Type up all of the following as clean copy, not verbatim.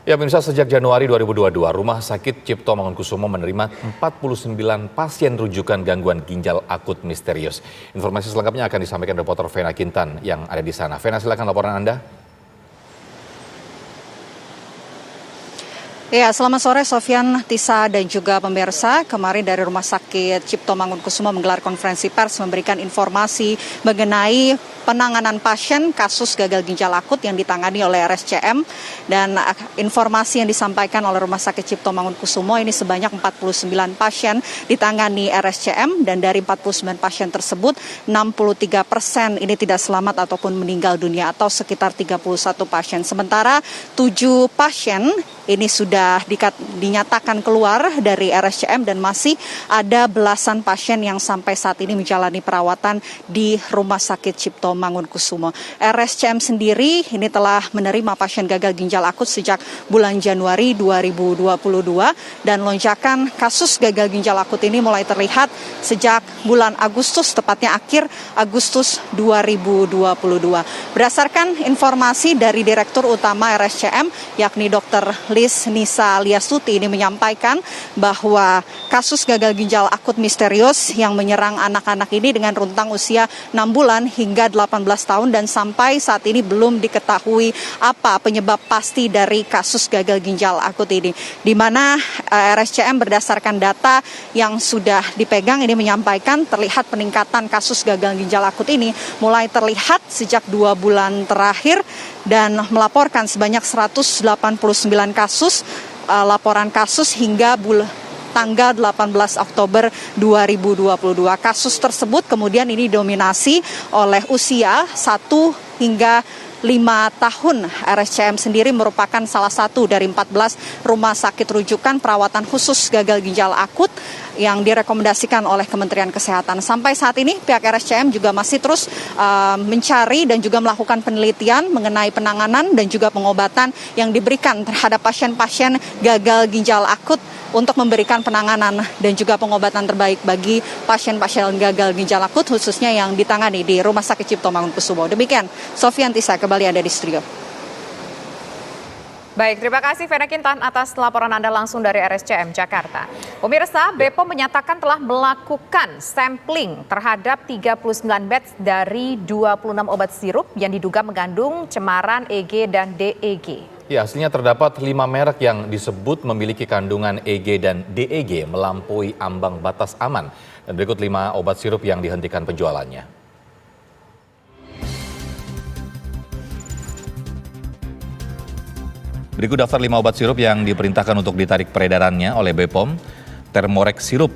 Ya, pemirsa, sejak Januari 2022, Rumah Sakit Cipto Mangunkusumo menerima 49 pasien rujukan gangguan ginjal akut misterius. Informasi selengkapnya akan disampaikan reporter Vena Kintan yang ada di sana. Vena, silakan laporan Anda. Ya, selamat sore Sofyan, Tisa, dan juga pemirsa. Kemarin dari Rumah Sakit Cipto Mangunkusumo menggelar konferensi pers memberikan informasi mengenai penanganan pasien kasus gagal ginjal akut yang ditangani oleh RSCM. Dan informasi yang disampaikan oleh Rumah Sakit Cipto Mangunkusumo ini sebanyak 49 pasien ditangani RSCM, dan dari 49 pasien tersebut 63% ini tidak selamat ataupun meninggal dunia atau sekitar 31 pasien. Sementara 7 pasien ini sudah dinyatakan keluar dari RSCM dan masih ada belasan pasien yang sampai saat ini menjalani perawatan di Rumah Sakit Cipto Mangunkusumo. RSCM sendiri ini telah menerima pasien gagal ginjal akut sejak bulan Januari 2022 dan lonjakan kasus gagal ginjal akut ini mulai terlihat sejak bulan Agustus, tepatnya akhir Agustus 2022. Berdasarkan informasi dari Direktur Utama RSCM yakni Dr. Liz Nisa Liastuti ini menyampaikan bahwa kasus gagal ginjal akut misterius yang menyerang anak-anak ini dengan rentang usia 6 bulan hingga 18 tahun dan sampai saat ini belum diketahui apa penyebab pasti dari kasus gagal ginjal akut ini. Di mana RSCM berdasarkan data yang sudah dipegang ini menyampaikan terlihat peningkatan kasus gagal ginjal akut ini mulai terlihat sejak 2 bulan terakhir dan melaporkan sebanyak 189 kasus laporan kasus hingga tanggal 18 Oktober 2022. Kasus tersebut kemudian ini dominasi oleh usia 1 hingga 5 tahun. RSCM sendiri merupakan salah satu dari 14 rumah sakit rujukan perawatan khusus gagal ginjal akut yang direkomendasikan oleh Kementerian Kesehatan. Sampai saat ini pihak RSCM juga masih terus mencari dan juga melakukan penelitian mengenai penanganan dan juga pengobatan yang diberikan terhadap pasien-pasien gagal ginjal akut untuk memberikan penanganan dan juga pengobatan terbaik bagi pasien-pasien gagal ginjal akut khususnya yang ditangani di Rumah Sakit Cipto Mangunkusumo. Demikian, Sofyan, Tisa, kembali Anda di studio. Baik, terima kasih Vena Kintan atas laporan Anda langsung dari RSCM Jakarta. Pemirsa, BPOM menyatakan telah melakukan sampling terhadap 39 batch dari 26 obat sirup yang diduga mengandung cemaran EG dan DEG. Ya, aslinya terdapat 5 merek yang disebut memiliki kandungan EG dan DEG melampaui ambang batas aman. Dan berikut 5 obat sirup yang dihentikan penjualannya. Berikut daftar 5 obat sirup yang diperintahkan untuk ditarik peredarannya oleh BPOM. Thermorex sirup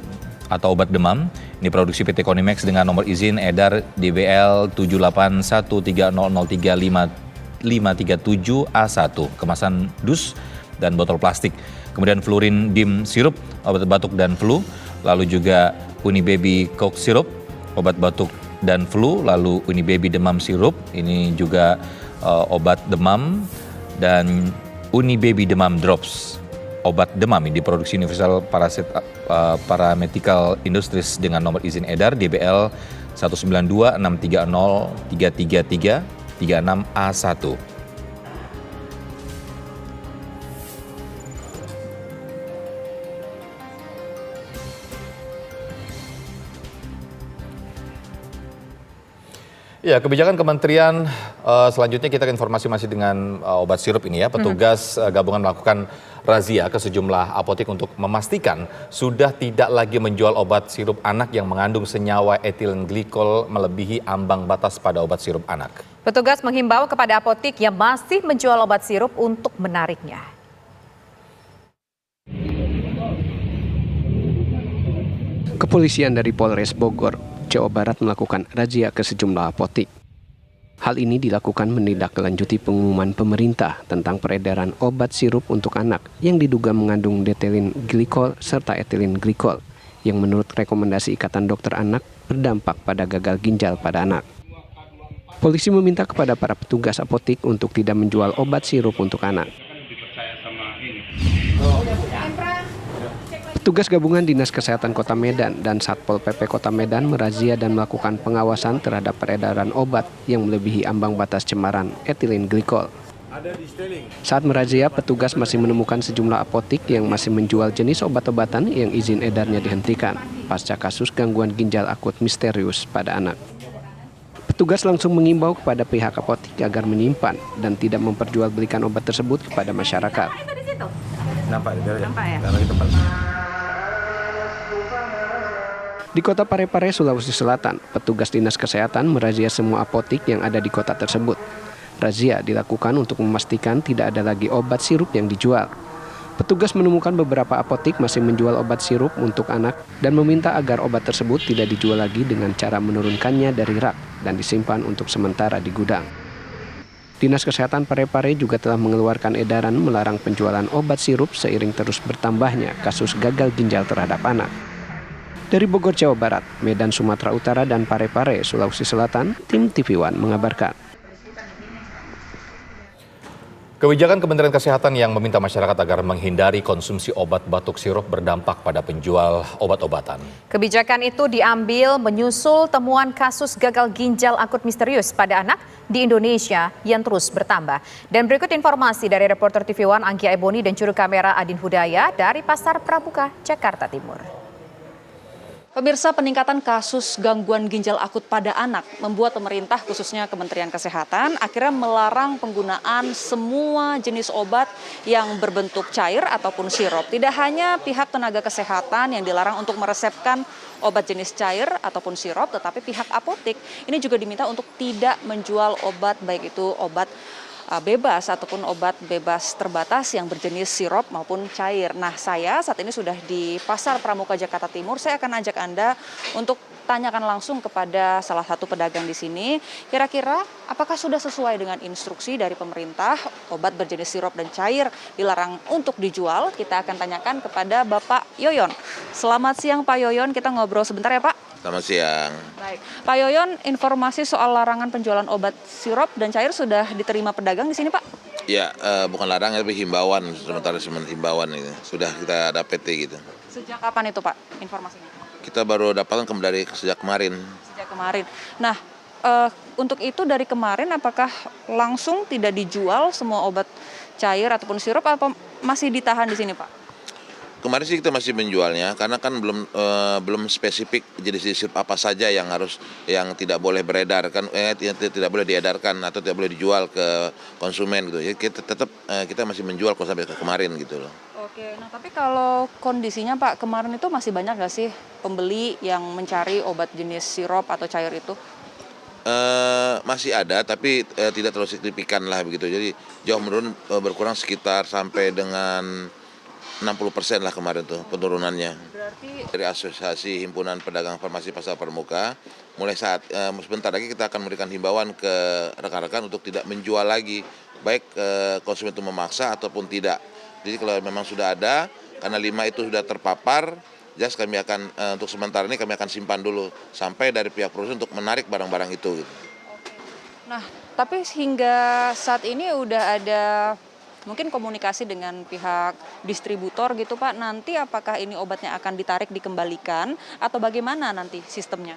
atau obat demam. Ini produksi PT Konimex dengan nomor izin edar DBL 78130035537A1, kemasan dus dan botol plastik. Kemudian Flurin Dim sirup, obat batuk dan flu. Lalu juga Unibaby Coke sirup, obat batuk dan flu. Lalu Unibaby demam sirup, ini juga obat demam. Dan Unibaby demam drops, obat demam ini diproduksi Universal Paramedical Industries dengan nomor izin edar DBL 19263033336A1. Ya, kebijakan kementerian selanjutnya kita ke informasi masih dengan obat sirup ini ya. Petugas gabungan melakukan razia ke sejumlah apotek untuk memastikan sudah tidak lagi menjual obat sirup anak yang mengandung senyawa etilen glikol melebihi ambang batas pada obat sirup anak. Petugas menghimbau kepada apotek yang masih menjual obat sirup untuk menariknya. Kepolisian dari Polres Bogor, Jawa Barat melakukan razia ke sejumlah apotek. Hal ini dilakukan menindaklanjuti pengumuman pemerintah tentang peredaran obat sirup untuk anak yang diduga mengandung etilen glikol serta etilen glikol yang menurut rekomendasi Ikatan Dokter Anak berdampak pada gagal ginjal pada anak. Polisi meminta kepada para petugas apotek untuk tidak menjual obat sirup untuk anak. Petugas gabungan Dinas Kesehatan Kota Medan dan Satpol PP Kota Medan merazia dan melakukan pengawasan terhadap peredaran obat yang melebihi ambang batas cemaran etilen glikol. Saat merazia, petugas masih menemukan sejumlah apotik yang masih menjual jenis obat-obatan yang izin edarnya dihentikan pasca kasus gangguan ginjal akut misterius pada anak. Petugas langsung mengimbau kepada pihak apotik agar menyimpan dan tidak memperjualbelikan obat tersebut kepada masyarakat. Nampak ya? Di kota Parepare, Sulawesi Selatan, petugas dinas kesehatan merazia semua apotik yang ada di kota tersebut. Razia dilakukan untuk memastikan tidak ada lagi obat sirup yang dijual. Petugas menemukan beberapa apotik masih menjual obat sirup untuk anak dan meminta agar obat tersebut tidak dijual lagi dengan cara menurunkannya dari rak dan disimpan untuk sementara di gudang. Dinas Kesehatan Parepare juga telah mengeluarkan edaran melarang penjualan obat sirup seiring terus bertambahnya kasus gagal ginjal terhadap anak. Dari Bogor, Jawa Barat, Medan, Sumatera Utara, dan Parepare, Sulawesi Selatan, tim TV One mengabarkan. Kebijakan Kementerian Kesehatan yang meminta masyarakat agar menghindari konsumsi obat batuk sirup berdampak pada penjual obat-obatan. Kebijakan itu diambil menyusul temuan kasus gagal ginjal akut misterius pada anak di Indonesia yang terus bertambah. Dan berikut informasi dari reporter TV One Anggia Eboni dan juru kamera Adin Hudaya dari Pasar Pramuka, Jakarta Timur. Pemirsa, peningkatan kasus gangguan ginjal akut pada anak membuat pemerintah khususnya Kementerian Kesehatan akhirnya melarang penggunaan semua jenis obat yang berbentuk cair ataupun sirup. Tidak hanya pihak tenaga kesehatan yang dilarang untuk meresepkan obat jenis cair ataupun sirup, tetapi pihak apotek ini juga diminta untuk tidak menjual obat baik itu obat bebas ataupun obat bebas terbatas yang berjenis sirup maupun cair. Nah, saya saat ini sudah di Pasar Pramuka Jakarta Timur. Saya akan ajak Anda untuk tanyakan langsung kepada salah satu pedagang di sini. Kira-kira apakah sudah sesuai dengan instruksi dari pemerintah obat berjenis sirup dan cair dilarang untuk dijual? Kita akan tanyakan kepada Bapak Yoyon. Selamat siang Pak Yoyon, kita ngobrol sebentar ya Pak. Selamat siang. Baik, Pak Yoyon, informasi soal larangan penjualan obat sirup dan cair sudah diterima pedagang di sini, Pak? Ya, bukan larangan tapi himbauan, sementara himbauan ini sudah kita ada PT gitu. Sejak kapan itu, Pak, informasinya? Kita baru dapatkan dari sejak kemarin. Sejak kemarin. Nah, untuk itu dari kemarin apakah langsung tidak dijual semua obat cair ataupun sirup atau masih ditahan di sini, Pak? Kemarin sih kita masih menjualnya karena kan belum spesifik jenis sirup apa saja yang tidak boleh beredar kan tidak boleh diedarkan atau tidak boleh dijual ke konsumen gitu. Jadi kita masih menjual kok sampai ke kemarin gitu loh. Oke, nah tapi kalau kondisinya Pak kemarin itu masih banyak nggak sih pembeli yang mencari obat jenis sirup atau cair itu? Masih ada tapi tidak terlalu signifikan lah begitu. Jadi jauh menurun, berkurang sekitar sampai dengan 60% lah kemarin tuh penurunannya. Berarti dari Asosiasi Himpunan Pedagang Farmasi Pasar Pramuka, mulai sebentar lagi kita akan memberikan himbauan ke rekan-rekan untuk tidak menjual lagi, baik konsumen itu memaksa ataupun tidak. Jadi kalau memang sudah ada, karena 5 itu sudah terpapar, jelas kami akan untuk sementara ini kami akan simpan dulu sampai dari pihak perusahaan untuk menarik barang-barang itu. Gitu. Nah, tapi hingga saat ini udah ada mungkin komunikasi dengan pihak distributor gitu Pak, nanti apakah ini obatnya akan ditarik dikembalikan atau bagaimana nanti sistemnya?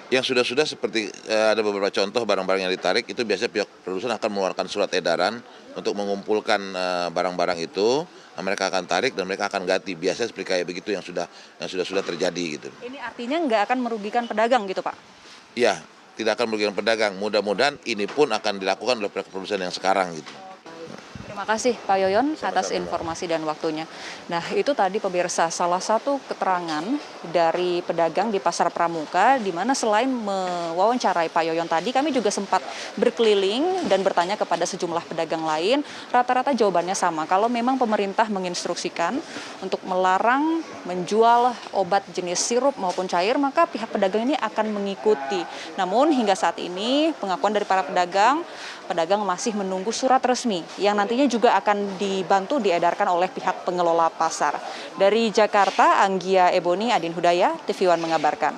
Yang sudah seperti ada beberapa contoh barang-barang yang ditarik itu biasanya pihak perusahaan akan mengeluarkan surat edaran untuk mengumpulkan barang-barang itu, mereka akan tarik dan mereka akan ganti. Biasanya seperti kayak begitu yang sudah terjadi gitu. Ini artinya nggak akan merugikan pedagang gitu Pak? Iya, tidak akan merugikan pedagang. Mudah-mudahan ini pun akan dilakukan oleh pihak perusahaan yang sekarang gitu. Terima kasih Pak Yoyon atas informasi dan waktunya. Nah itu tadi pemirsa salah satu keterangan dari pedagang di Pasar Pramuka di mana selain mewawancarai Pak Yoyon tadi kami juga sempat berkeliling dan bertanya kepada sejumlah pedagang lain. Rata-rata jawabannya sama, kalau memang pemerintah menginstruksikan untuk melarang menjual obat jenis sirup maupun cair maka pihak pedagang ini akan mengikuti. Namun hingga saat ini pengakuan dari para pedagang masih menunggu surat resmi yang nantinya juga akan dibantu diedarkan oleh pihak pengelola pasar. Dari Jakarta, Anggia Eboni, Adin Hudaya, TV One mengabarkan.